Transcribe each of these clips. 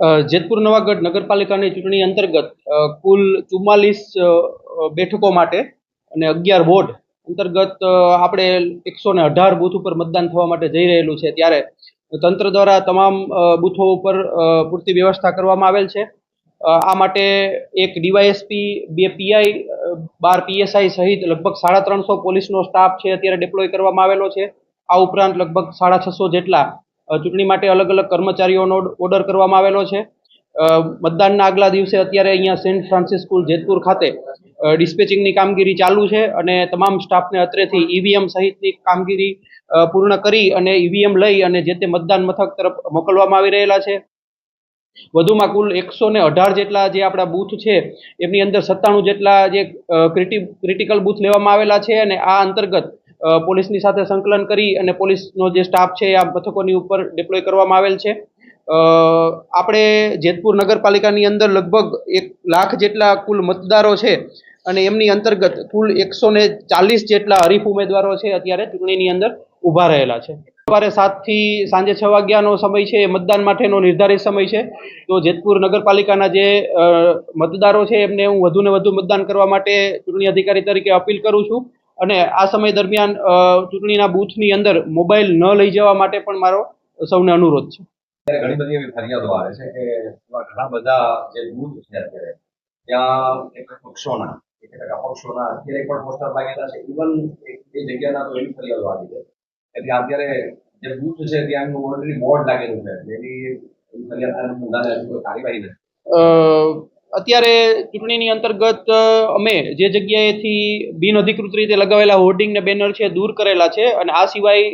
જેતપુર નવાગઢ નગરપાલિકાની ચૂંટણી અંતર્ગત કુલ 44 બેઠકો માટે અને 11 વોર્ડ અંતર્ગત આપણે 118 બૂથ ઉપર મતદાન થવા માટે જઈ રહેલું છે, ત્યારે તંત્ર દ્વારા તમામ બૂથો ઉપર પૂરતી વ્યવસ્થા કરવામાં આવેલ છે। આ માટે એક ડીવાયએસપી, 2 પીઆઈ, 12 પીએસઆઈ સહિત લગભગ 350 પોલીસનો સ્ટાફ છે અત્યારે ડિપ્લોય કરવામાં આવેલો છે। આ ઉપરાંત લગભગ 650 જેટલા ચૂંટણી માટે અલગ અલગ કર્મચારીઓનો ઓર્ડર કરવામાં આવેલો છે। મતદાનના આગલા દિવસે અત્યારે અહીંયા સેન્ટ ફ્રાન્સિસ સ્કૂલ જેતપુર ખાતે ડિસ્પેચિંગની કામગીરી ચાલુ છે અને તમામ સ્ટાફને અત્રેથી ઈવીએમ સહિતની કામગીરી પૂર્ણ કરી અને ઈવીએમ લઈ અને જે તે મતદાન મથક તરફ મોકલવામાં આવી રહેલા છે। વધુમાં કુલ 118 જેટલા જે આપણા બૂથ છે એમની અંદર 97 જેટલા જે ક્રિટિકલ બૂથ લેવામાં આવેલા છે અને આ અંતર્ગત પોલીસની સાથે સંકલન કરી અને પોલીસનો જે સ્ટાફ છે આ મથકોની ઉપર ડિપ્લોય કરવામાં આવેલ છે। આપણે જેતપુર નગરપાલિકાની અંદર લગભગ 1 લાખ જેટલા કુલ મતદારો છે અને એમની અંતર્ગત કુલ 140 જેટલા હરીફ ઉમેદવારો છે અત્યારે ચૂંટણીની અંદર ઊભા રહેલા છે। સવારે 7 થી સાંજે 6 વાગ્યાનો સમય છે એ મતદાન માટેનો નિર્ધારિત સમય છે। તો જેતપુર નગરપાલિકાના જે મતદારો છે એમને હું વધુને વધુ મતદાન કરવા માટે ચૂંટણી અધિકારી તરીકે અપીલ કરું છું અને આ સમય દરમિયાન ચૂંટણીના બૂથની અંદર મોબાઈલ ન લઈ જવા માટે પણ મારો સૌને અનુરોધ છે। ઘણી બધી એવી ફરિયાદો આવે છે કે ઘણા બધા જે બૂથ છે અત્યારે ત્યાં પક્ષોના અત્યારે પણ પોસ્ટર લાગેલા છે, ઇવન એ જગ્યાના તો એવી ફરિયાદો આવી છે એટલે અત્યારે જે બૂથ છે ત્યાં ઓલરેડી બોર્ડ લાગેલું છે, એની ફરિયાદ કાર્યવાહી નથી। અત્યારે ચૂંટણીની અંતર્ગત અમે જે જગ્યાએથી બિન અધિકૃત રીતે લગાવેલા હોર્ડિંગ ને બેનર છે દૂર કરેલા છે અને આ સિવાય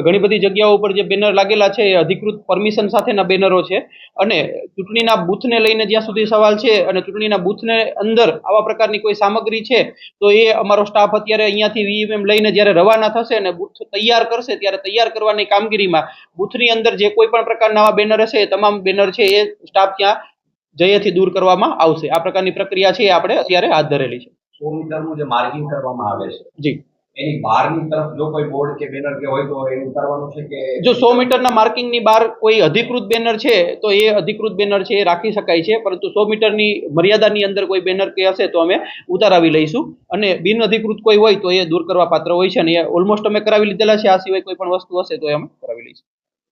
ઘણી બધી જગ્યાઓ ઉપર જે બેનર લાગેલા છે એ અધિકૃત પરમિશન સાથેના બેનરો છે અને ચૂંટણીના બૂથને લઈને જ્યાં સુધી સવાલ છે અને ચૂંટણીના બૂથને અંદર આવા પ્રકારની કોઈ સામગ્રી છે તો એ અમારો સ્ટાફ અત્યારે અહીંયાથી વીએમએમ લઈને જ્યારે રવાના થશે અને બૂથ તૈયાર કરશે ત્યારે તૈયાર કરવાની કામગીરીમાં બૂથની અંદર જે કોઈ પણ પ્રકારના આવા બેનર હશે એ તમામ બેનર છે એ સ્ટાફ ત્યાં જયેથી દૂર કરવામાં આવશે। આ પ્રકારની પ્રક્રિયા છે આપણે અત્યારે હાથ ધરેલી છે। 100 મીટરનું જે માર્કિંગ કરવામાં આવે છે જી, એની બહારની તરફ જો કોઈ બોર્ડ કે બેનર કે હોય તો એ ઉતારવાનું છે કે જો 100 મીટરના માર્કિંગની બહાર કોઈ અધિકૃત બેનર છે તો એ અધિકૃત બેનર છે એ રાખી શકાય છે, પરંતુ 100 મીટરની મર્યાદાની અંદર કોઈ બેનર કે હશે તો અમે ઉતારાવી લઈશું અને બિન અધિકૃત કોઈ હોય તો એ દૂર કરવા પાત્ર હોય છે અને એ ઓલમોસ્ટ અમે કરાવી લીધેલા છે। આ સિવાય કોઈ પણ વસ્તુ હશે તો અમે